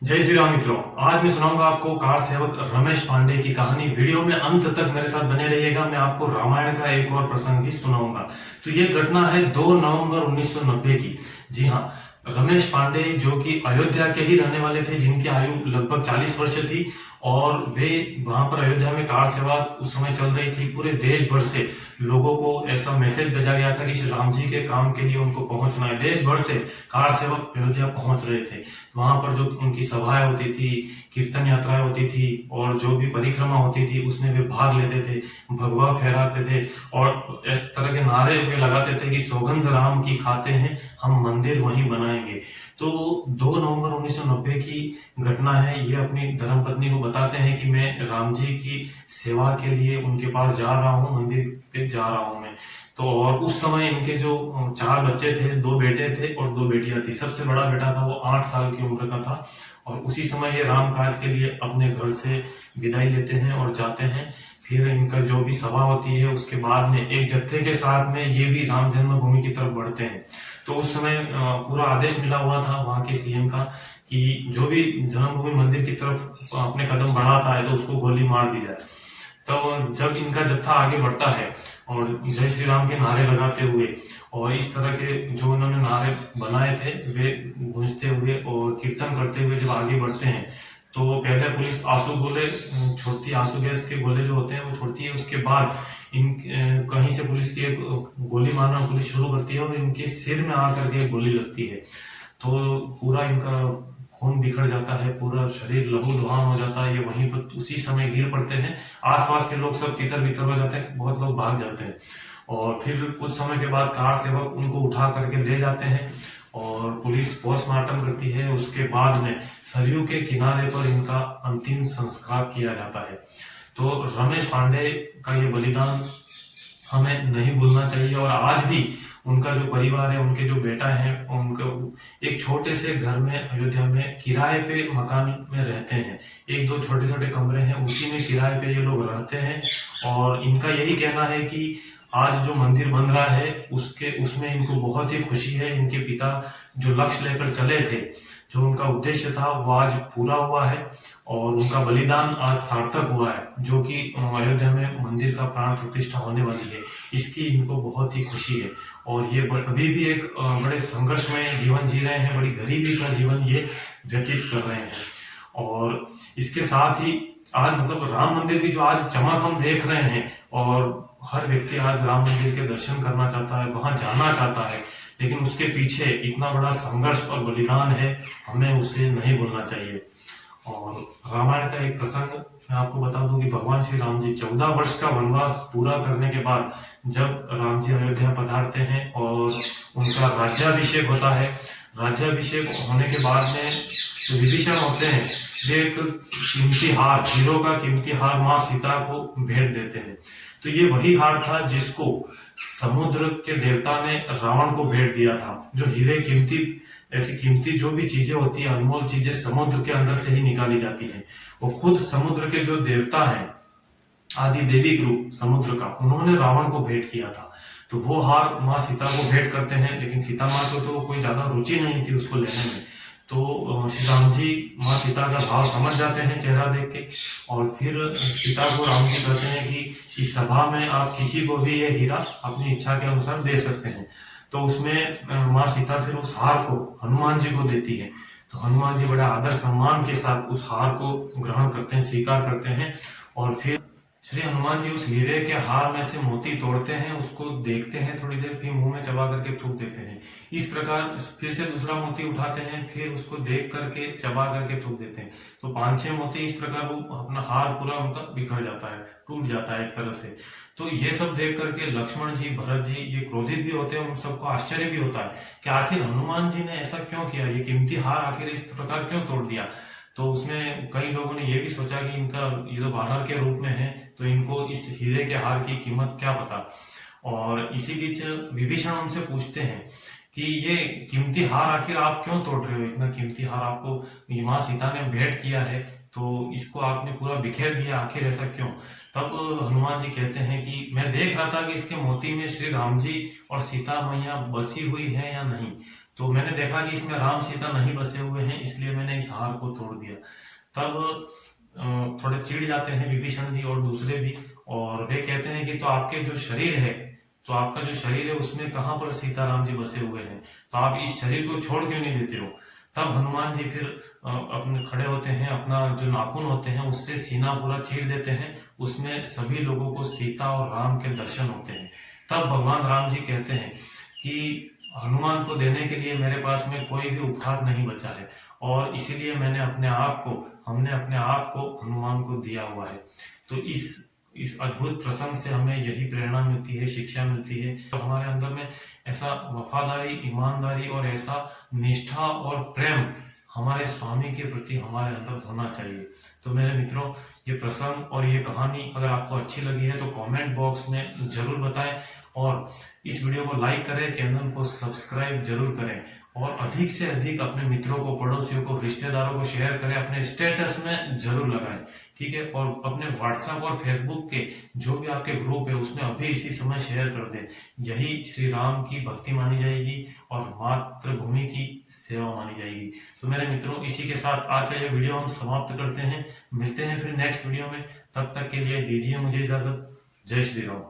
जय श्री राम मित्रों। आज मैं सुनाऊंगा आपको कार सेवक रमेश पांडे की कहानी। वीडियो में अंत तक मेरे साथ बने रहिएगा। मैं आपको रामायण का एक और प्रसंग भी सुनाऊंगा। तो ये घटना है 2 नवंबर 1990 की। जी हाँ, रमेश पांडे जो कि अयोध्या के ही रहने वाले थे, जिनकी आयु लगभग 40 वर्ष थी और वे वहां पर अयोध्या में कार सेवा उस समय चल रही थी। पूरे देश भर से लोगों को ऐसा मैसेज भेजा गया था कि श्री राम जी के काम के लिए उनको पहुंचना है। देश भर से कार सेवक अयोध्या पहुंच रहे थे। वहां पर जो उनकी सभाएं होती थी, कीर्तन यात्राएं होती थी और जो भी परिक्रमा होती थी उसमें वे भाग लेते थे, भगवा फहराते थे और इस तरह के नारे वे लगाते थे कि सौगंध राम की खाते हैं, हम मंदिर वहीं बनाएंगे। तो 2 नवंबर 1990 की घटना है। ये अपनी धर्मपत्नी को बताते हैं कि मैं राम जी की सेवा के लिए उनके पास जा रहा हूँ, मंदिर पे जा रहा हूँ मैं। तो और उस समय इनके जो 4 बच्चे थे, 2 बेटे थे और 2 बेटियां थी। सबसे बड़ा बेटा था वो 8 साल की उम्र का था और उसी समय ये राम काज के लिए अपने घर से विदाई लेते हैं और जाते हैं। फिर इनका जो भी सभा होती है उसके बाद में एक जत्थे के साथ में ये भी राम जन्मभूमि की तरफ बढ़ते हैं। तो उस समय पूरा आदेश मिला हुआ था वहां के सीएम का कि जो भी जन्मभूमि मंदिर की तरफ अपने कदम बढ़ाता है तो उसको गोली मार दी जाए। तो जब इनका जत्था आगे बढ़ता है और जय श्री राम के नारे लगाते हुए और इस तरह के जो उन्होंने नारे बनाए थे वे गूंजते हुए और कीर्तन करते हुए जब आगे बढ़ते हैं तो पहले पुलिस आंसू गोले छोड़ती है, आंसू गैस के गोले जो होते हैं वो छोड़ती है। उसके बाद इन कहीं से पुलिस की एक गोली मारना पुलिस शुरू करती है और इनके सिर में आकर के गोली लगती है। तो पूरा इनका खून बिखर जाता है, पूरा शरीर लहूलुहान हो जाता है। ये वहीं पर उसी समय गिर पड़ते हैं। आसपास के लोग सब तितर बितर हो जाते हैं, बहुत लोग भाग जाते हैं और फिर कुछ समय के बाद कार सेवक उनको उठा करके ले जाते हैं और पुलिस पोस्टमार्टम करती है। उसके बाद में सरयू के किनारे पर इनका अंतिम संस्कार किया जाता है। तो रमेश पांडे का ये बलिदान हमें नहीं भूलना चाहिए और आज भी उनका जो परिवार है, उनके जो बेटा है, उनको एक छोटे से घर में अयोध्या में किराए पे मकान में रहते हैं। 1-2 छोटे छोटे कमरे हैं, उसी में किराए पे ये लोग रहते हैं और इनका यही कहना है कि आज जो मंदिर बन रहा है उसमें इनको बहुत ही खुशी है। इनके पिता जो लक्ष्य लेकर चले थे, जो उनका उद्देश्य था वो आज पूरा हुआ है और उनका बलिदान आज सार्थक हुआ है। जो कि अयोध्या में मंदिर का प्राण प्रतिष्ठा होने वाली है, इसकी इनको बहुत ही खुशी है और ये अभी भी एक बड़े संघर्षमय जीवन जी रहे हैं, बड़ी गरीबी का जीवन ये व्यतीत कर रहे हैं। और इसके साथ ही आज मतलब राम मंदिर की जो आज चमक हम देख रहे हैं और हर व्यक्ति आज राम मंदिर के दर्शन करना चाहता है, वहां जाना चाहता है, लेकिन उसके पीछे इतना बड़ा संघर्ष और बलिदान है, हमें उसे नहीं भूलना चाहिए। और रामायण का एक प्रसंग मैं आपको बता दूं कि भगवान श्री राम जी 14 वर्ष का वनवास पूरा करने के बाद जब राम जी अयोध्या पधारते हैं और उनका राज्याभिषेक होता है, राज्याभिषेक होने के बाद में जो विभीषण होते हैं वे एक कीमती हार, हीरो का कीमती हार माँ सीता को भेंट देते हैं। तो ये वही हार था जिसको समुद्र के देवता ने रावण को भेंट दिया था। जो हीरे कीमती, ऐसी कीमती जो भी चीजें होती है, अनमोल चीजें समुद्र के अंदर से ही निकाली जाती हैं। वो खुद समुद्र के जो देवता हैं, आदि देवी रूप समुद्र का, उन्होंने रावण को भेंट किया था। तो वो हार माँ सीता को भेंट करते हैं, लेकिन सीता माँ को तो कोई ज्यादा रुचि नहीं थी उसको लेने में। तो श्री राम जी माँ सीता का भाव समझ जाते हैं चेहरा देख के और फिर सीता को राम जी कहते हैं कि इस सभा में आप किसी को भी ये हीरा अपनी इच्छा के अनुसार दे सकते हैं। तो उसमें माँ सीता फिर उस हार को हनुमान जी को देती है। तो हनुमान जी बड़े आदर सम्मान के साथ उस हार को ग्रहण करते हैं, स्वीकार करते हैं और फिर श्री हनुमान जी उस हीरे के हार में से मोती तोड़ते हैं, उसको देखते हैं थोड़ी देर, फिर मुंह में चबा करके थूक देते हैं। इस प्रकार फिर से दूसरा मोती उठाते हैं, फिर उसको देख करके चबा करके थूक देते हैं। तो 5-6 मोती इस प्रकार वो अपना हार पूरा उनका बिखर जाता है, टूट जाता है एक तरह से। तो ये सब देख करके लक्ष्मण जी, भरत जी ये क्रोधित भी होते हैं, उन सबको आश्चर्य भी होता है कि आखिर हनुमान जी ने ऐसा क्यों किया, ये कीमती हार आखिर इस प्रकार क्यों तोड़ दिया। तो उसमें कई लोगों ने ये भी सोचा कि इनका ये तो वानर के रूप में है, तो इनको इस हीरे के हार की कीमत क्या पता। और इसी बीच विभीषण उनसे पूछते हैं कि ये कीमती हार आखिर आप क्यों तोड़ रहे हो, इतना कीमती हार आपको माँ सीता ने भेंट किया है, तो इसको आपने पूरा बिखेर दिया, आखिर ऐसा क्यों। तब हनुमान जी कहते हैं कि मैं देख रहा था कि इसके मोती में श्री राम जी और सीता मैया बसी हुई है या नहीं। तो मैंने देखा कि इसमें राम सीता नहीं बसे हुए हैं, इसलिए मैंने इस हार को तोड़ दिया। तब थोड़े चिढ़ जाते हैं विभीषण जी और दूसरे भी, और वे कहते हैं कि तो आपके जो शरीर है, तो आपका जो शरीर है उसमें कहाँ पर सीताराम जी बसे हुए हैं, तो आप इस शरीर को छोड़ क्यों नहीं देते हो। तब हनुमान जी फिर अपने खड़े होते हैं, अपना जो नाखून होते हैं उससे सीना पूरा चीर देते हैं, उसमें सभी लोगों को सीता और राम के दर्शन होते हैं। तब भगवान राम जी कहते हैं कि हनुमान को देने के लिए मेरे पास में कोई भी उपहार नहीं बचा है, और इसीलिए हमने अपने आप को हनुमान को दिया हुआ है। तो इस अद्भुत प्रसंग से हमें यही प्रेरणा मिलती है, शिक्षा मिलती है। तो हमारे अंदर में ऐसा वफादारी, ईमानदारी और ऐसा निष्ठा और प्रेम हमारे स्वामी के प्रति हमारे अंदर होना चाहिए। तो मेरे मित्रों, ये प्रसंग और ये कहानी अगर आपको अच्छी लगी है तो कमेंट बॉक्स में जरूर बताएं, और इस वीडियो को लाइक करें, चैनल को सब्सक्राइब जरूर करें, और अधिक से अधिक अपने मित्रों को, पड़ोसियों को, रिश्तेदारों को शेयर करें, अपने स्टेटस में जरूर लगाएं, ठीक है। और अपने व्हाट्सएप और फेसबुक के जो भी आपके ग्रुप है उसमें अभी इसी समय शेयर कर दें। यही श्री राम की भक्ति मानी जाएगी और मातृभूमि की सेवा मानी जाएगी। तो मेरे मित्रों, इसी के साथ आज का ये वीडियो हम समाप्त करते हैं। मिलते हैं फिर नेक्स्ट वीडियो में, तब तक के लिए दीजिए मुझे इजाजत। जय श्री राम।